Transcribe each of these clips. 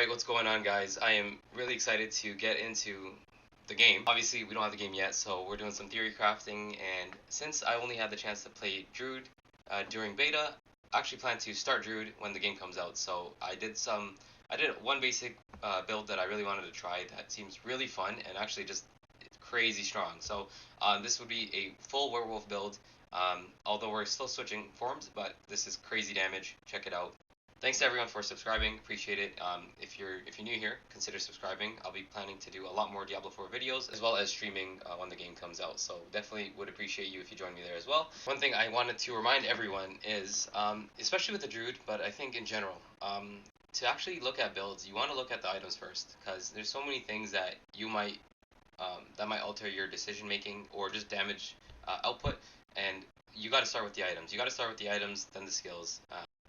Alright, what's going on, guys? I am really excited to get into the game. Obviously, we don't have the game yet, so we're doing some theory crafting, and since I only had the chance to play Druid during beta, I actually plan to start Druid when the game comes out. So I did one basic build that I really wanted to try that seems really fun and actually just crazy strong. So this would be a full werewolf build, although we're still switching forms, but this is crazy damage. Check it out. Thanks to everyone for subscribing. Appreciate it. If you're new here, consider subscribing. I'll be planning to do a lot more Diablo 4 videos as well as streaming when the game comes out. So definitely would appreciate you if you join me there as well. One thing I wanted to remind everyone is, especially with the Druid, but I think in general, to actually look at builds, you want to look at the items first, because there's so many things that you might that might alter your decision making or just damage output, and you got to start with the items. You got to start with the items, then the skills.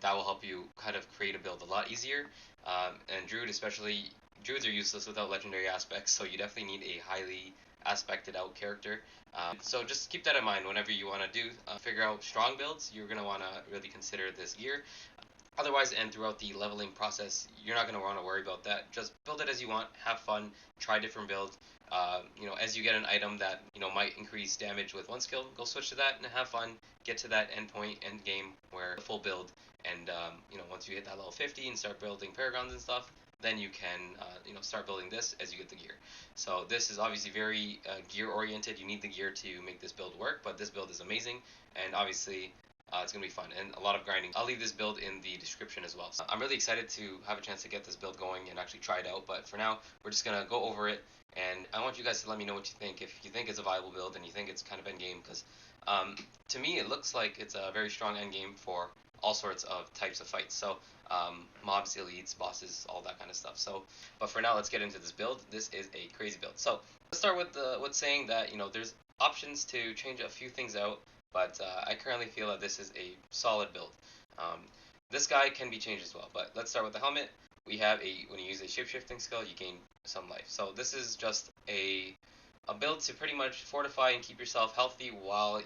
That will help you kind of create a build a lot easier. And Druid especially, Druids are useless without legendary aspects, so you definitely need a highly aspected out character. So just keep that in mind whenever you want to do figure out strong builds. You're going to want to really consider this gear. Otherwise, and throughout the leveling process, you're not going to want to worry about that. Just build it as you want, have fun, try different builds. As you get an item that might increase damage with one skill, go switch to that and have fun. Get to that end game where the full build, and once you hit that level 50 and start building paragons and stuff, then you can start building this as you get the gear. So this is obviously very gear oriented. You need the gear to make this build work, but this build is amazing, and obviously it's going to be fun and a lot of grinding. I'll leave this build in the description as well. So I'm really excited to have a chance to get this build going and actually try it out, but for now, we're just going to go over it, and I want you guys to let me know what you think. If you think it's a viable build and you think it's kind of endgame, because to me, it looks like it's a very strong endgame for all sorts of types of fights. So mobs, elites, bosses, all that kind of stuff. So, but for now, let's get into this build. This is a crazy build. So let's start with saying that there's options to change a few things out, but I currently feel that this is a solid build. This guy can be changed as well, but let's start with the helmet. We have when you use a shape-shifting skill, you gain some life. So this is just a build to pretty much fortify and keep yourself healthy while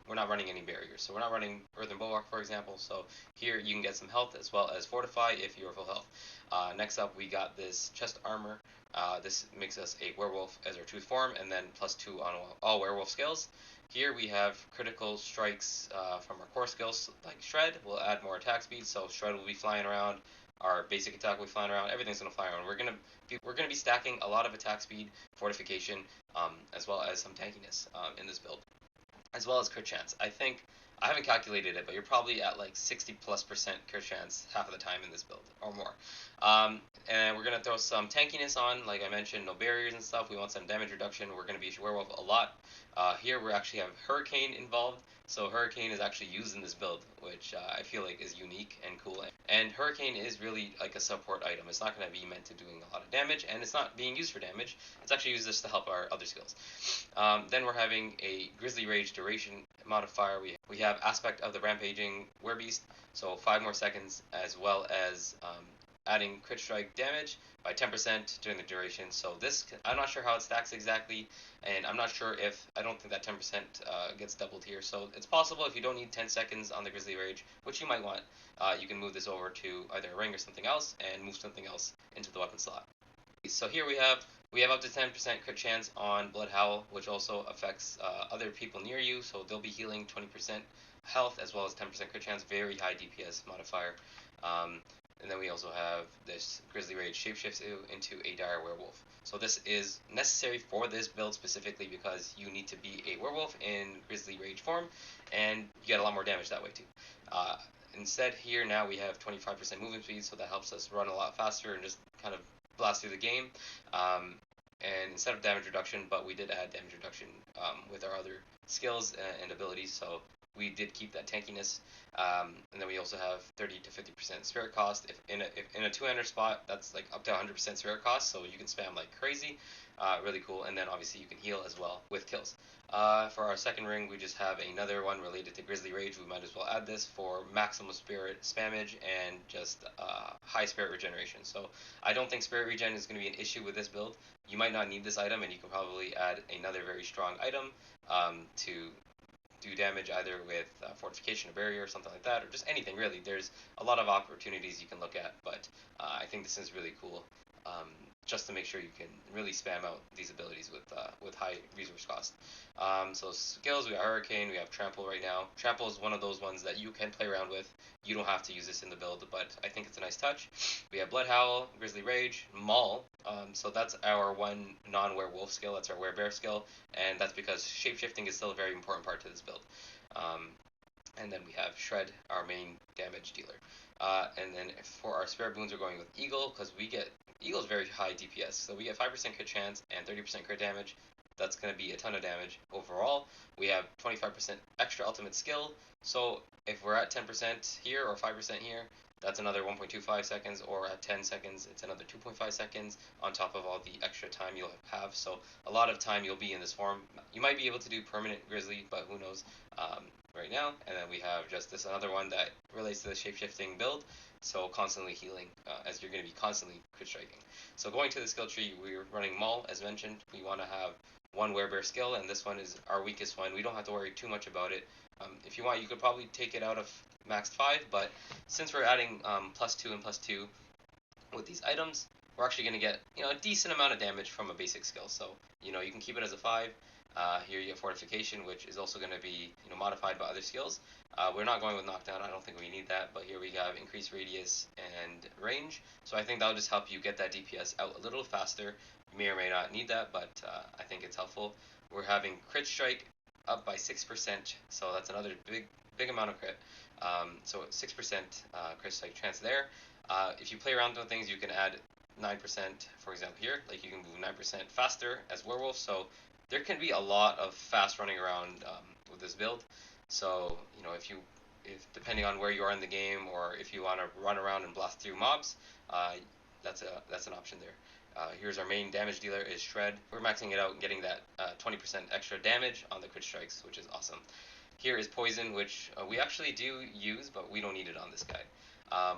we're not running any barriers. So we're not running Earthen Bulwark, for example. So here you can get some health as well as fortify if you're full health. Next up, we got this chest armor. This makes us a werewolf as our truth form, and then +2 on all werewolf skills. Here we have critical strikes from our core skills like Shred. We'll add more attack speed, so Shred will be flying around. Our basic attack will be flying around. Everything's gonna fly around. We're gonna be stacking a lot of attack speed, fortification, as well as some tankiness in this build, as well as crit chance. I haven't calculated it, but you're probably at like 60+% crit chance half of the time in this build or more. And we're gonna throw some tankiness on, like I mentioned, no barriers and stuff. We want some damage reduction. We're gonna be werewolf a lot. Here we actually have Hurricane involved. So Hurricane is actually used in this build, which I feel like is unique and cool. And Hurricane is really like a support item. It's not going to be meant to doing a lot of damage, and it's not being used for damage. It's actually used just to help our other skills. Then we're having a Grizzly Rage duration modifier. We have Aspect of the Rampaging Werebeast, so 5 more seconds, as well as adding crit strike damage by 10% during the duration. So this, I'm not sure how it stacks exactly, and I don't think that 10% gets doubled here. So it's possible if you don't need 10 seconds on the Grizzly Rage, which you might want, you can move this over to either a ring or something else and move something else into the weapon slot. So here we have up to 10% crit chance on Blood Howl, which also affects other people near you, so they'll be healing 20% health as well as 10% crit chance, very high DPS modifier. And then we also have this Grizzly Rage shapeshifts into a dire werewolf. So this is necessary for this build specifically because you need to be a werewolf in Grizzly Rage form, and you get a lot more damage that way too. Instead here now we have 25% movement speed, so that helps us run a lot faster and just kind of blast through the game. And instead of damage reduction, but we did add damage reduction with our other skills and abilities, so we did keep that tankiness. And then we also have 30 to 50% spirit cost. If in a 200 spot, that's like up to 100% spirit cost, so you can spam like crazy. Really cool. And then obviously you can heal as well with kills. For our second ring, we just have another one related to Grizzly Rage. We might as well add this for maximum spirit spammage and just high spirit regeneration. So I don't think spirit regen is going to be an issue with this build. You might not need this item, and you can probably add another very strong item to do damage either with fortification, or barrier, or something like that, or just anything really. There's a lot of opportunities you can look at, but I think this is really cool. Just to make sure you can really spam out these abilities with high resource cost. So skills, we got Hurricane, we have Trample right now. Trample is one of those ones that you can play around with. You don't have to use this in the build, but I think it's a nice touch. We have Blood Howl, Grizzly Rage, Maul. So that's our one non-werewolf skill, that's our werebear skill, and that's because shapeshifting is still a very important part to this build. And then we have Shred, our main damage dealer. And then for our Spirit Boons, we're going with Eagle, because Eagle's very high DPS, so we get 5% crit chance and 30% crit damage. That's going to be a ton of damage overall. We have 25% extra ultimate skill, so if we're at 10% here or 5% here, that's another 1.25 seconds, or at 10 seconds, it's another 2.5 seconds on top of all the extra time you'll have. So a lot of time you'll be in this form. You might be able to do permanent Grizzly, but who knows right now. And then we have just this another one that relates to the shapeshifting build. So constantly healing, as you're going to be constantly crit striking. So going to the skill tree, we're running Maul, as mentioned. We want to have one werebear skill, and this one is our weakest one. We don't have to worry too much about it. If you want, you could probably take it out of maxed 5, but since we're adding +2 and +2 with these items, we're actually going to get a decent amount of damage from a basic skill. So you can keep it as a 5. Here you have fortification, which is also going to be modified by other skills. We're not going with knockdown. I don't think we need that. But here we have increased radius and range. So I think that'll just help you get that DPS out a little faster. You may or may not need that, but I think it's helpful. We're having crit strike up by 6%. So that's another big amount of crit. So 6% crit strike chance there. If you play around with things, you can add 9%, for example here. Like you can move 9% faster as werewolf. So there can be a lot of fast running around with this build. So if depending on where you are in the game, or if you want to run around and blast through mobs, that's an option there. Here's our main damage dealer is Shred. We're maxing it out and getting that 20% extra damage on the crit strikes, which is awesome. Here is Poison, which we actually do use, but we don't need it on this guy.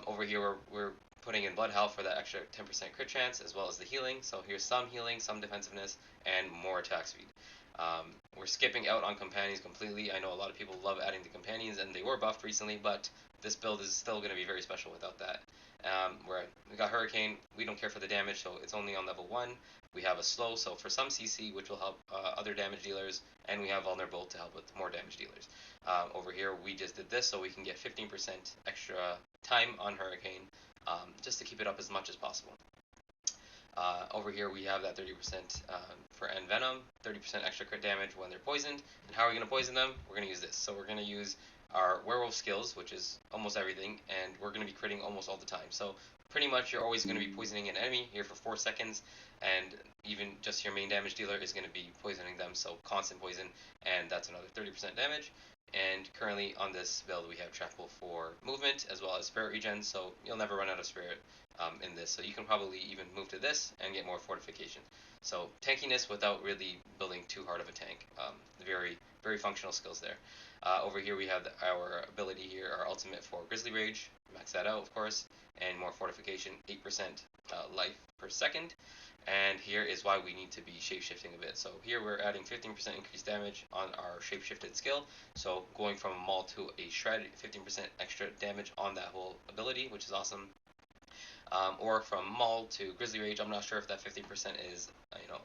Over here we're putting in Blood Howl for that extra 10% crit chance, as well as the healing. So here's some healing, some defensiveness, and more attack speed. We're skipping out on companions completely. I know a lot of people love adding the companions, and they were buffed recently, but this build is still going to be very special without that. We got Hurricane. We don't care for the damage, so it's only on level 1. We have a slow, so for some CC, which will help other damage dealers, and we have vulnerable to help with more damage dealers. Over here, we just did this so we can get 15% extra time on Hurricane, just to keep it up as much as possible. Over here we have that 30% for Envenom, 30% extra crit damage when they're poisoned. And how are we going to poison them? We're going to use this. So we're going to use our werewolf skills, which is almost everything, and we're going to be critting almost all the time. So pretty much you're always going to be poisoning an enemy here for 4 seconds, and even just your main damage dealer is going to be poisoning them, so constant poison, and that's another 30% damage. And currently on this build we have trample for movement as well as spirit regen, so you'll never run out of spirit in this, so you can probably even move to this and get more fortification. So tankiness without really building too hard of a tank. Very functional skills there. Over here we have our ability here, our ultimate for Grizzly Rage, max that out of course, and more fortification, 8% life per second. And here is why we need to be shapeshifting a bit. So here we're adding 15% increased damage on our shapeshifted skill. So going from a Maul to a Shred, 15% extra damage on that whole ability, which is awesome. Or from Maul to Grizzly Rage, I'm not sure if that 15% is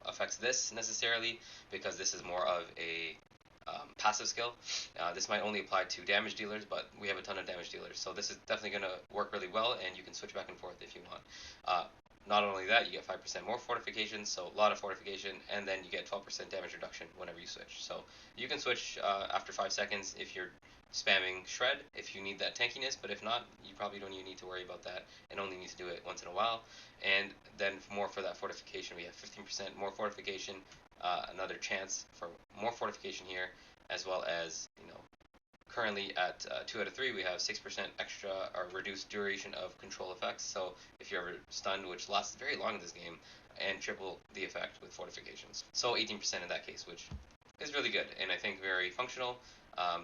affects this necessarily, because this is more of a passive skill. This might only apply to damage dealers, but we have a ton of damage dealers, so this is definitely going to work really well, and you can switch back and forth if you want. Not only that, you get 5% more fortification, so a lot of fortification, and then you get 12% damage reduction whenever you switch. So you can switch after 5 seconds if you're spamming Shred, if you need that tankiness, but if not, you probably don't even need to worry about that, and only need to do it once in a while. And then more for that fortification, we have 15% more fortification, another chance for more fortification here, as well as, currently at 2 out of 3, we have 6% extra or reduced duration of control effects. So if you're ever stunned, which lasts very long in this game, and triple the effect with fortifications. So 18% in that case, which is really good, and I think very functional.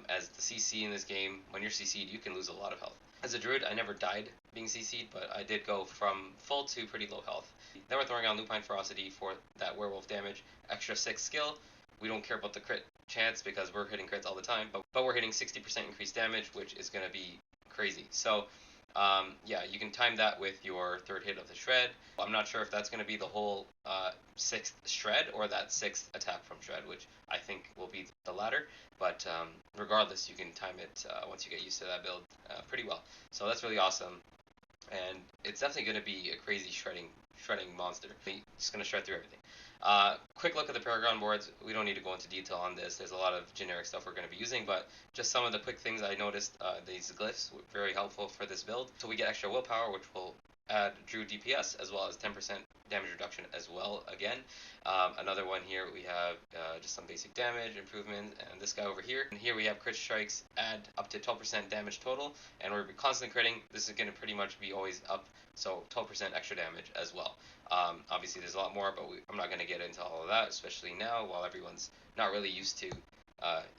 As the CC in this game, when you're CC'd, you can lose a lot of health. As a druid, I never died being CC'd, but I did go from full to pretty low health. Then we're throwing on Lupine Ferocity for that werewolf damage, extra 6 skill, We don't care about the crit chance because we're hitting crits all the time, but we're hitting 60% increased damage, which is going to be crazy. So yeah, you can time that with your third hit of the shred. I'm not sure if that's going to be the whole sixth shred or that sixth attack from shred, which I think will be the latter. But regardless, you can time it once you get used to that build pretty well. So that's really awesome, and it's definitely going to be a crazy shredding monster. It's going to shred through everything. Quick look at the Paragon boards. We don't need to go into detail on this. There's a lot of generic stuff we're going to be using, but just some of the quick things I noticed. These glyphs were very helpful for this build. So we get extra willpower, which will add Druid DPS, as well as 10% damage reduction as well again. Another one here, we have just some basic damage improvement, and this guy over here. And here we have crit strikes, add up to 12% damage total, and we're constantly critting. This is going to pretty much be always up, so 12% extra damage as well. Obviously there's a lot more, but I'm not going to get into all of that, especially now while everyone's not really used to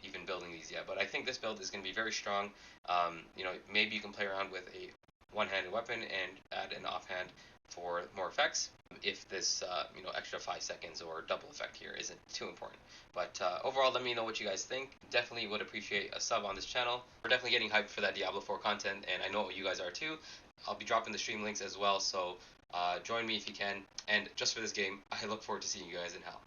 even building these yet. But I think this build is going to be very strong. You know, maybe you can play around with a one-handed weapon and add an offhand for more effects if this you know, extra 5 seconds or double effect here isn't too important. But overall, let me know what you guys think. Definitely would appreciate a sub on this channel. We're definitely getting hyped for that Diablo 4 content, and I know you guys are too. I'll be dropping the stream links as well, so join me if you can. And just for this game, I look forward to seeing you guys in hell.